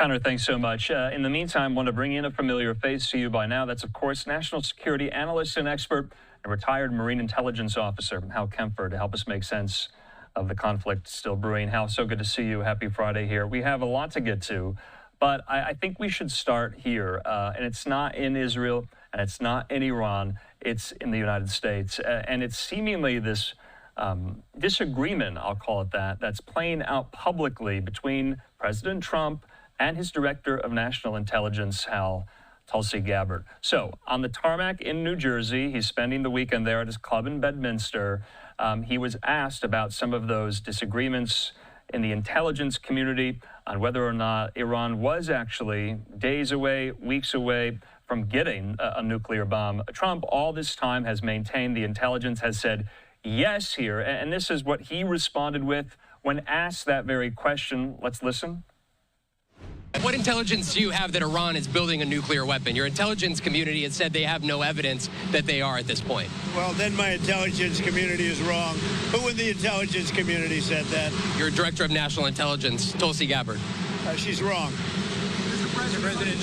Connor, thanks so much. In the meantime, I want to bring in a familiar face to you by now. That's, of course, national security analyst and expert and retired Marine intelligence officer, Hal Kempfer, to help us make sense of the conflict still brewing. Hal, so good to see you. Happy Friday here. We have a lot to get to, but I think we should start here. And it's not in Israel, and it's not in Iran. It's in the United States. And it's seemingly this disagreement, I'll call it that, that's playing out publicly between President Trump and his director of national intelligence, Tulsi Gabbard. So on the tarmac in New Jersey, he's spending the weekend there at his club in Bedminster. He was asked about some of those disagreements in the intelligence community on whether or not Iran was actually days away, weeks away from getting a nuclear bomb. Trump all this time has maintained the intelligence has said yes here, and this is what he responded with when asked that very question. Let's listen. What intelligence do you have that Iran is building a nuclear weapon? Your intelligence community has said they have no evidence that they are at this point. Well, then my intelligence community is wrong. Who in the intelligence community said that? Your director of national intelligence, Tulsi Gabbard. She's wrong. Mr. President,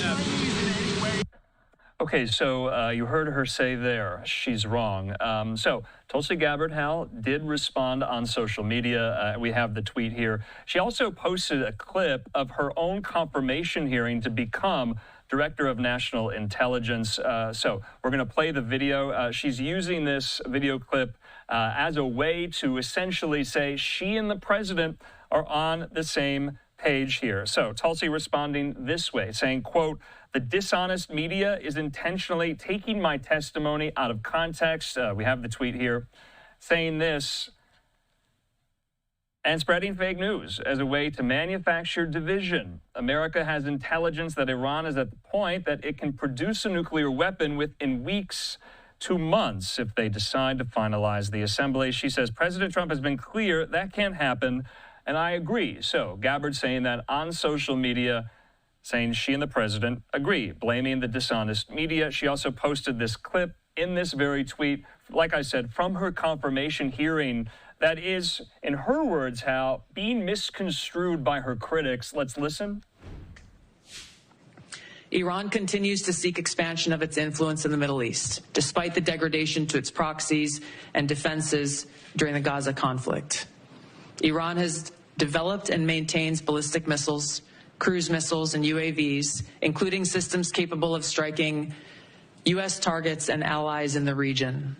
Okay, so you heard her say there, she's wrong. So Tulsi Gabbard, Hal, did respond on social media. We have the tweet here. She also posted a clip of her own confirmation hearing to become Director of National Intelligence. So we're going to play the video. She's using this video clip as a way to essentially say she and the president are on the same page here. So Tulsi responding this way, saying, quote, "The dishonest media is intentionally taking my testimony out of context." We have the tweet here saying this, and spreading fake news as a way to manufacture division. America has intelligence that Iran is at the point that it can produce a nuclear weapon within weeks to months if they decide to finalize the assembly. She says President Trump has been clear that can't happen, and I agree. So Gabbard saying that on social media, saying she and the president agree, blaming the dishonest media. She also posted this clip in this very tweet, like I said, from her confirmation hearing that is, in her words, Hal, being misconstrued by her critics. Let's listen. Iran continues to seek expansion of its influence in the Middle East, despite the degradation to its proxies and defenses during the Gaza conflict. Iran has developed and maintains ballistic missiles, cruise missiles, and UAVs, including systems capable of striking U.S. targets and allies in the region.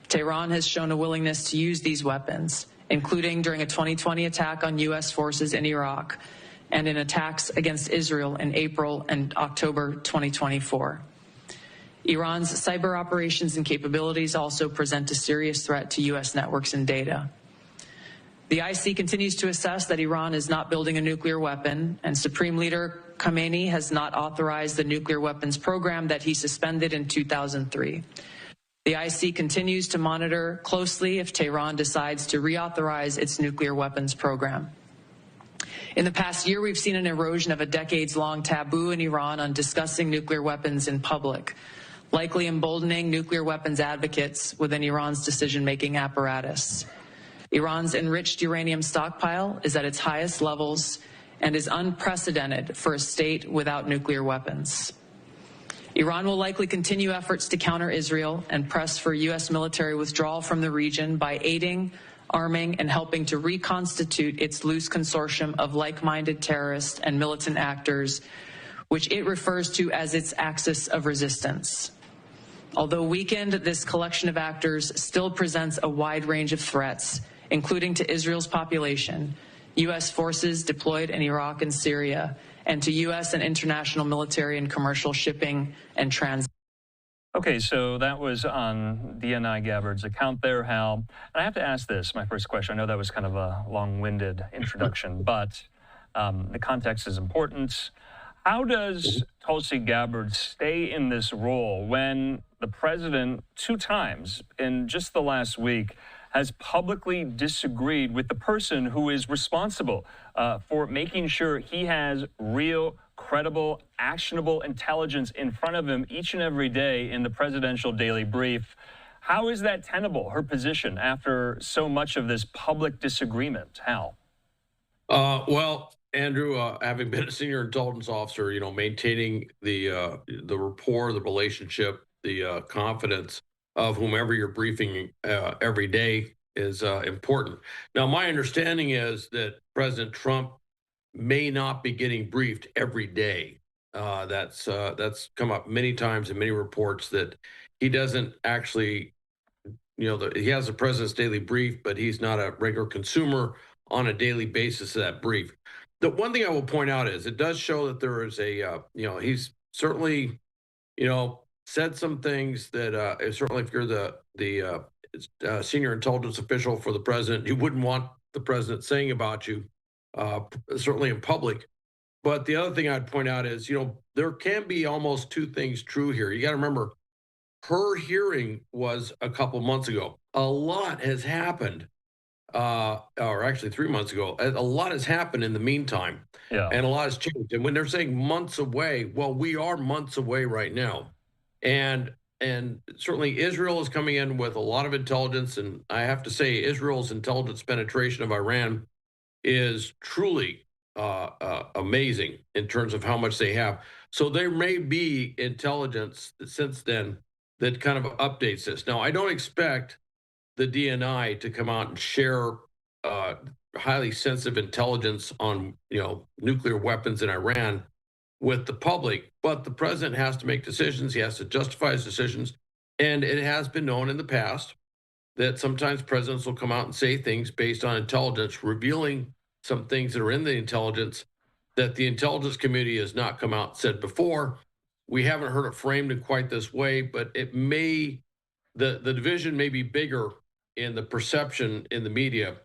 Tehran has shown a willingness to use these weapons, including during a 2020 attack on U.S. forces in Iraq and in attacks against Israel in April and October 2024. Iran's cyber operations and capabilities also present a serious threat to U.S. networks and data. The IC continues to assess that Iran is not building a nuclear weapon, and Supreme Leader Khamenei has not authorized the nuclear weapons program that he suspended in 2003. The IC continues to monitor closely if Tehran decides to reauthorize its nuclear weapons program. In the past year, we've seen an erosion of a decades-long taboo in Iran on discussing nuclear weapons in public, likely emboldening nuclear weapons advocates within Iran's decision-making apparatus. Iran's enriched uranium stockpile is at its highest levels and is unprecedented for a state without nuclear weapons. Iran will likely continue efforts to counter Israel and press for U.S. military withdrawal from the region by aiding, arming, and helping to reconstitute its loose consortium of like-minded terrorists and militant actors, which it refers to as its axis of resistance. Although weakened, this collection of actors still presents a wide range of threats, including to Israel's population, U.S. forces deployed in Iraq and Syria, and to U.S. and international military and commercial shipping and transit. Okay, so that was on DNI Gabbard's account there, Hal. And I have to ask this, my first question. I know that was kind of a long-winded introduction, but the context is important. How does Tulsi Gabbard stay in this role when the president, 2 times in just the last week, has publicly disagreed with the person who is responsible for making sure he has real, credible, actionable intelligence in front of him each and every day in the presidential daily brief? How is that tenable, her position, after so much of this public disagreement? Hal? Well, Andrew, having been a senior intelligence officer, maintaining the rapport, the relationship, the confidence of whomever you're briefing every day is important. Now, my understanding is that President Trump may not be getting briefed every day. That's come up many times in many reports that he doesn't actually, he has the president's daily brief, but he's not a regular consumer on a daily basis of that brief. The one thing I will point out is it does show that there is he's certainly, said some things that certainly if you're the senior intelligence official for the president, you wouldn't want the president saying about you, certainly in public. But the other thing I'd point out is, there can be almost two things true here. You got to remember, her hearing was a couple months ago. A lot has happened, or actually 3 months ago. A lot has happened in the meantime, Yeah. and a lot has changed. And when they're saying months away, well, we are months away right now, and certainly Israel is coming in with a lot of intelligence. And I have to say, Israel's intelligence penetration of Iran is truly amazing in terms of how much they have. So there may be intelligence since then that kind of updates this. Now, I don't expect the DNI to come out and share highly sensitive intelligence on nuclear weapons in Iran with the public, but the president has to make decisions. He has to justify his decisions, and it has been known in the past that sometimes presidents will come out and say things based on intelligence, revealing some things that are in the intelligence that the intelligence community has not come out and said before. We haven't heard it framed in quite this way, but it may, the division may be bigger in the perception in the media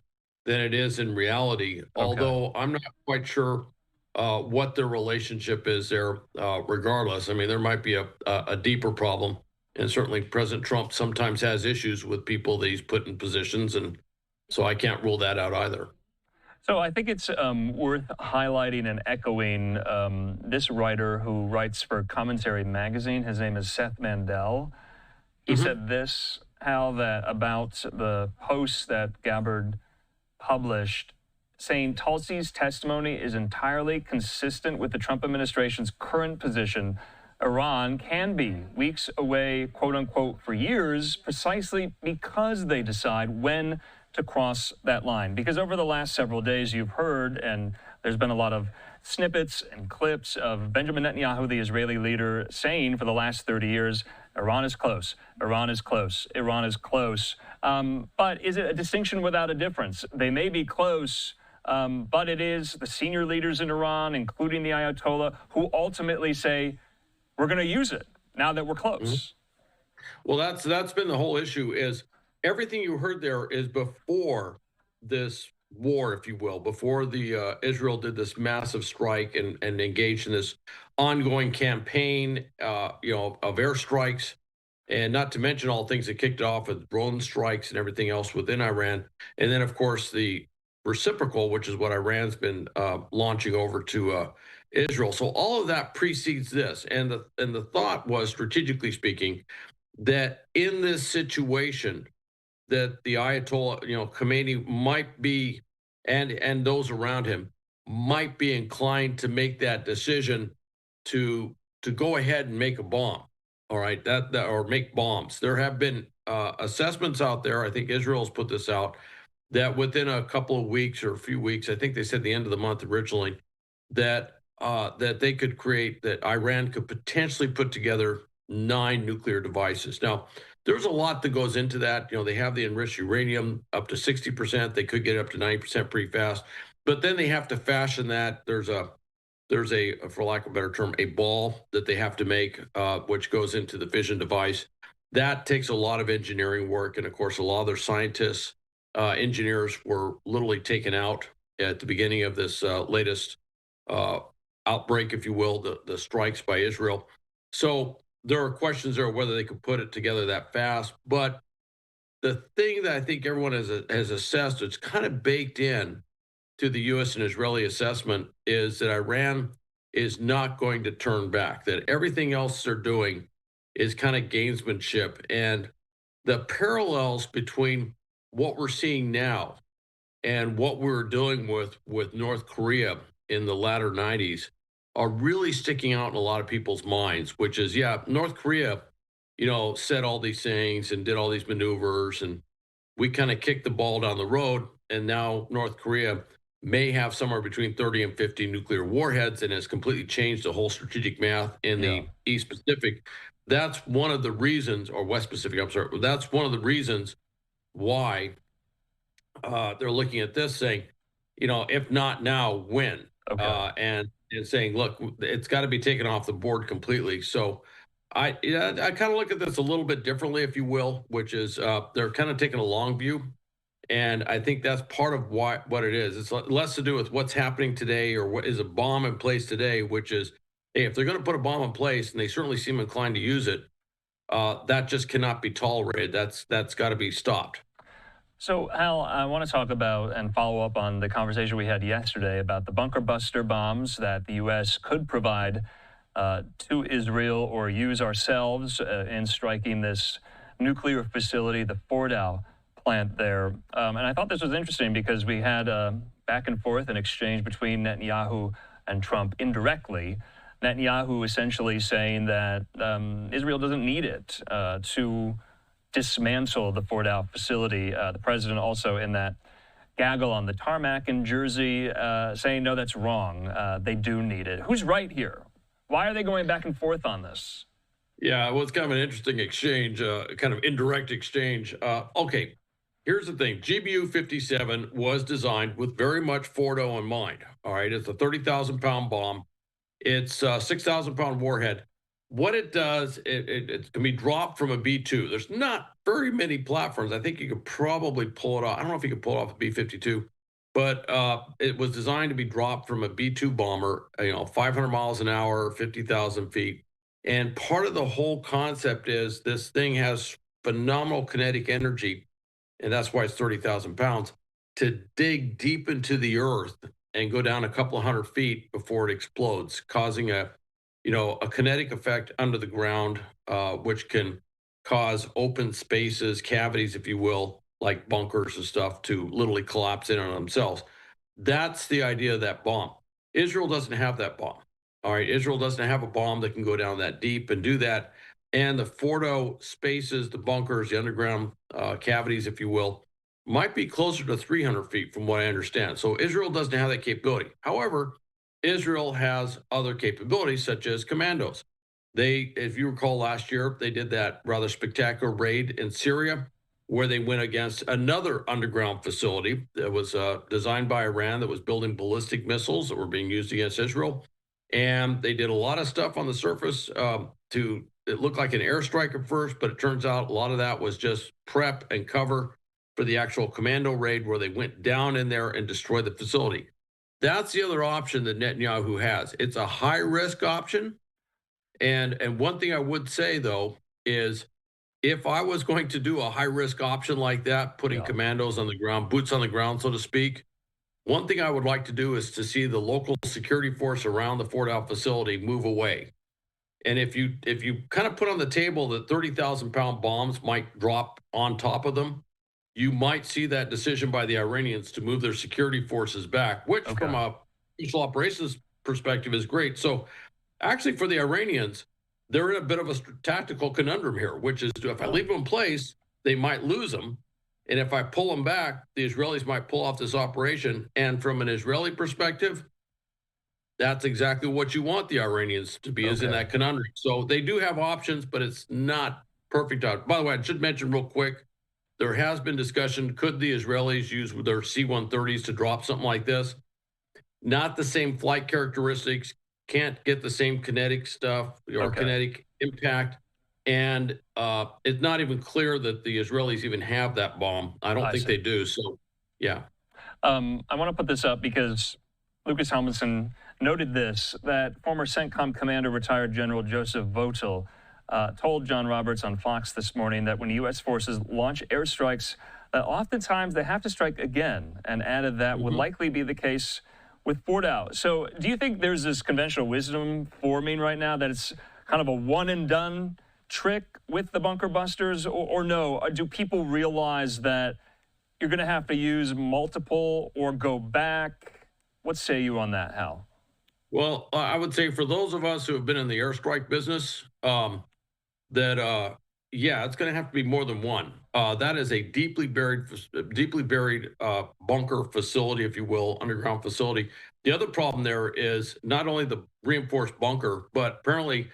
than it is in reality. Okay. Although I'm not quite sure what their relationship is there, regardless. I mean, there might be a deeper problem. And certainly President Trump sometimes has issues with people that he's put in positions. And so I can't rule that out either. So I think it's worth highlighting and echoing this writer who writes for Commentary Magazine. His name is Seth Mandel. He said this, Hal, that about the posts that Gabbard published, saying Tulsi's testimony is entirely consistent with the Trump administration's current position. Iran can be weeks away, quote unquote, for years, precisely because they decide when to cross that line. Because over the last several days, you've heard, and there's been a lot of snippets and clips of Benjamin Netanyahu, the Israeli leader, saying for the last 30 years, Iran is close, Iran is close, Iran is close. But is it a distinction without a difference? They may be close, but it is the senior leaders in Iran, including the Ayatollah, who ultimately say, we're going to use it now that we're close. Well, that's been the whole issue. Is everything you heard there is before this war, if you will, before the Israel did this massive strike and engaged in this ongoing campaign, of airstrikes, and not to mention all things that kicked it off with drone strikes and everything else within Iran, and then of course the reciprocal, which is what Iran's been launching over to Israel. So all of that precedes this, and the thought was, strategically speaking, that in this situation, that the Ayatollah, Khomeini might be, and those around him might be inclined to make that decision to go ahead and make a bomb. All right, that or make bombs. There have been assessments out there. I think Israel's put this out, that within a couple of weeks or a few weeks, I think they said the end of the month originally, that they could create, that Iran could potentially put together 9 nuclear devices. Now, there's a lot that goes into that. They have the enriched uranium up to 60%. They could get up to 90% pretty fast, but then they have to fashion that. There's a, for lack of a better term, a ball that they have to make, which goes into the fission device. That takes a lot of engineering work, and of course, a lot of their scientists, engineers were literally taken out at the beginning of this latest outbreak, if you will, the strikes by Israel. So there are questions there whether they could put it together that fast. But the thing that I think everyone has assessed, it's kind of baked in to the U.S. and Israeli assessment, is that Iran is not going to turn back, that everything else they're doing is kind of gamesmanship. And the parallels between what we're seeing now and what we're dealing with North Korea in the latter 90s are really sticking out in a lot of people's minds, which is, yeah, North Korea, said all these things and did all these maneuvers, and we kind of kicked the ball down the road. And now North Korea may have somewhere between 30 and 50 nuclear warheads and has completely changed the whole strategic math in the East Pacific. That's one of the reasons, or West Pacific, I'm sorry, that's one of the reasons why they're looking at this saying, if not now, when? Okay. And saying, look, it's got to be taken off the board completely. So I kind of look at this a little bit differently, if you will, which is they're kind of taking a long view. And I think that's part of what it is. It's less to do with what's happening today or what is a bomb in place today, which is, hey, if they're going to put a bomb in place, and they certainly seem inclined to use it, that just cannot be tolerated. That's got to be stopped. So, Hal, I want to talk about and follow up on the conversation we had yesterday about the bunker buster bombs that the U.S. could provide to Israel or use ourselves in striking this nuclear facility, the Fordow plant there. And I thought this was interesting because we had back and forth an exchange between Netanyahu and Trump indirectly. Netanyahu essentially saying that Israel doesn't need it to dismantle the Fordow facility. The president also in that gaggle on the tarmac in Jersey saying, no, that's wrong. They do need it. Who's right here? Why are they going back and forth on this? Yeah, well, it's kind of an interesting exchange, kind of indirect exchange. Okay, here's the thing. GBU-57 was designed with very much Fordow in mind. All right, it's a 30,000-pound bomb. It's a 6,000-pound warhead. What it does, it can be dropped from a B-2. There's not very many platforms. I think you could probably pull it off. I don't know if you could pull it off a B-52, but it was designed to be dropped from a B-2 bomber, 500 miles an hour, 50,000 feet. And part of the whole concept is this thing has phenomenal kinetic energy, and that's why it's 30,000 pounds, to dig deep into the earth and go down a couple of hundred feet before it explodes, causing a kinetic effect under the ground, which can cause open spaces, cavities, if you will, like bunkers and stuff, to literally collapse in on themselves. That's the idea of that bomb. Israel doesn't have that bomb. All right, Israel doesn't have a bomb that can go down that deep and do that. And the Fordow spaces, the bunkers, the underground cavities, if you will, might be closer to 300 feet from what I understand. So Israel doesn't have that capability. However, Israel has other capabilities, such as commandos. They, if you recall last year, they did that rather spectacular raid in Syria, where they went against another underground facility that was designed by Iran that was building ballistic missiles that were being used against Israel. And they did a lot of stuff on the surface it looked like an airstrike at first, but it turns out a lot of that was just prep and cover for the actual commando raid where they went down in there and destroyed the facility. That's the other option that Netanyahu has. It's a high-risk option. And one thing I would say, though, is if I was going to do a high-risk option like that, putting commandos on the ground, boots on the ground, so to speak, one thing I would like to do is to see the local security force around the Fordow facility move away. And if you kind of put on the table that 30,000-pound bombs might drop on top of them, you might see that decision by the Iranians to move their security forces back, which from a special operations perspective is great. So actually for the Iranians, they're in a bit of a tactical conundrum here, which is if I leave them in place, they might lose them. And if I pull them back, the Israelis might pull off this operation. And from an Israeli perspective, that's exactly what you want the Iranians to be, is in that conundrum. So they do have options, but it's not perfect. By the way, I should mention real quick, there has been discussion, could the Israelis use their C-130s to drop something like this? Not the same flight characteristics, can't get the same kinetic stuff or kinetic impact. And it's not even clear that the Israelis even have that bomb. I don't think they do. So, yeah. I want to put this up because Lucas Helmanson noted this, that former CENTCOM commander, retired General Joseph Votel, told John Roberts on Fox this morning that when U.S. forces launch airstrikes, oftentimes they have to strike again, and added that would likely be the case with Fordow. So do you think there's this conventional wisdom forming right now that it's kind of a one-and-done trick with the bunker busters, or no? Or do people realize that you're going to have to use multiple or go back? What say you on that, Hal? Well, I would say for those of us who have been in the airstrike business, yeah, it's going to have to be more than one. That is a deeply buried bunker facility, if you will, underground facility. The other problem there is not only the reinforced bunker, but apparently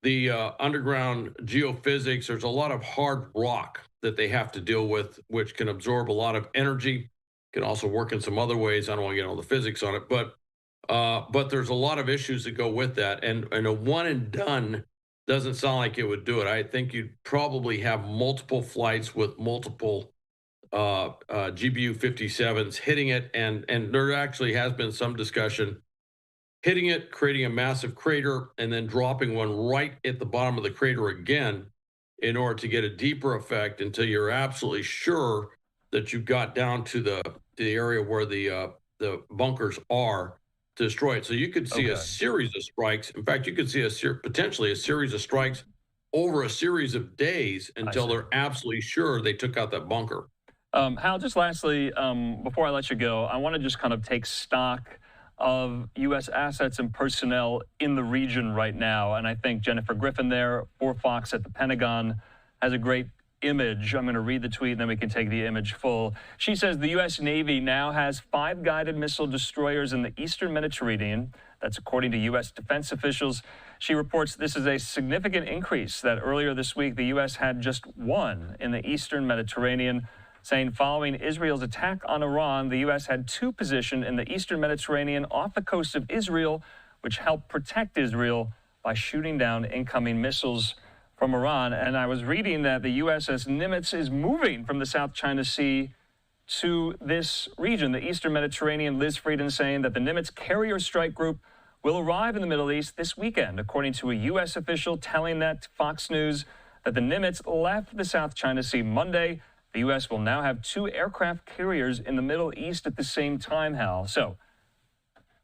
the underground geophysics. There's a lot of hard rock that they have to deal with, which can absorb a lot of energy. Can also work in some other ways. I don't want to get all the physics on it, but there's a lot of issues that go with that, and a one and done doesn't sound like it would do it. I think you'd probably have multiple flights with multiple GBU 57s hitting it, and there actually has been some discussion hitting it, creating a massive crater, and then dropping one right at the bottom of the crater again in order to get a deeper effect until you're absolutely sure that you got down to the area where the bunkers are to destroy it. So you could see a series of strikes. In fact, you could see potentially a series of strikes over a series of days until they're absolutely sure they took out that bunker. Hal, just lastly, before I let you go, I want to just kind of take stock of U.S. assets and personnel in the region right now. And I think Jennifer Griffin there for Fox at the Pentagon has a great image. I'm going to read the tweet, and then we can take the image full. She says the U.S. Navy now has 5 guided missile destroyers in the Eastern Mediterranean. That's according to U.S. defense officials. She reports this is a significant increase, that earlier this week the U.S. had just 1 in the Eastern Mediterranean, saying following Israel's attack on Iran, the U.S. had 2 positioned in the Eastern Mediterranean off the coast of Israel, which helped protect Israel by shooting down incoming missiles from Iran. And I was reading that the USS Nimitz is moving from the South China Sea to this region, the Eastern Mediterranean. Liz Frieden saying that the Nimitz carrier strike group will arrive in the Middle East this weekend, according to a U.S. official telling that Fox News that the Nimitz left the South China Sea Monday. The U.S. will now have 2 aircraft carriers in the Middle East at the same time, Hal. So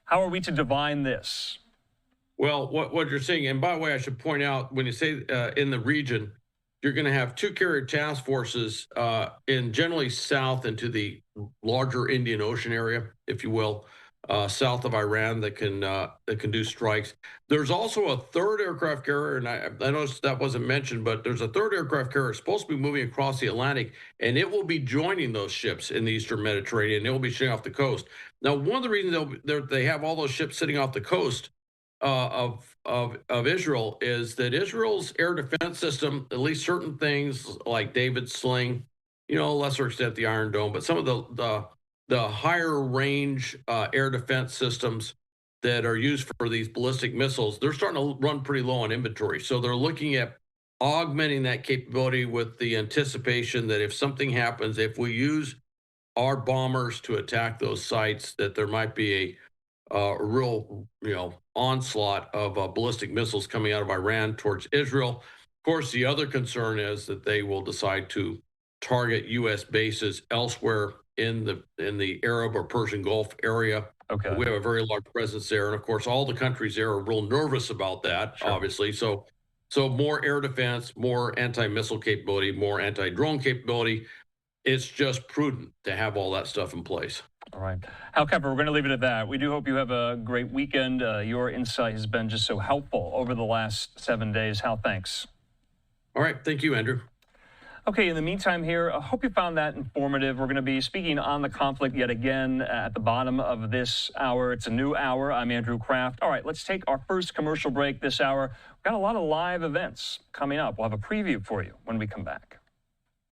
how are we to divine this? Well, what you're seeing, and by the way, I should point out, when you say in the region, you're going to have 2 carrier task forces in generally south into the larger Indian Ocean area, if you will, south of Iran that can do strikes. There's also a 3rd aircraft carrier, and I noticed that wasn't mentioned, but there's a 3rd aircraft carrier supposed to be moving across the Atlantic, and it will be joining those ships in the Eastern Mediterranean. It will be sitting off the coast. Now, one of the reasons they have all those ships sitting off the coast of Israel is that Israel's air defense system, at least certain things like David's Sling, lesser extent the Iron Dome, but some of the higher range air defense systems that are used for these ballistic missiles, they're starting to run pretty low on inventory. So they're looking at augmenting that capability with the anticipation that if something happens, if we use our bombers to attack those sites, that there might be a real, onslaught of ballistic missiles coming out of Iran towards Israel. Of course, the other concern is that they will decide to target U.S. bases elsewhere in the Arab or Persian Gulf area. Okay. We have a very large presence there, and of course, all the countries there are real nervous about that. Sure. Obviously. So more air defense, more anti-missile capability, more anti-drone capability. It's just prudent to have all that stuff in place. All right. Hal Kempfer, we're going to leave it at that. We do hope you have a great weekend. Your insight has been just so helpful over the last 7 days. Hal, thanks. All right. Thank you, Andrew. Okay, in the meantime here, I hope you found that informative. We're going to be speaking on the conflict yet again at the bottom of this hour. It's a new hour. I'm Andrew Kraft. All right, let's take our first commercial break this hour. We've got a lot of live events coming up. We'll have a preview for you when we come back.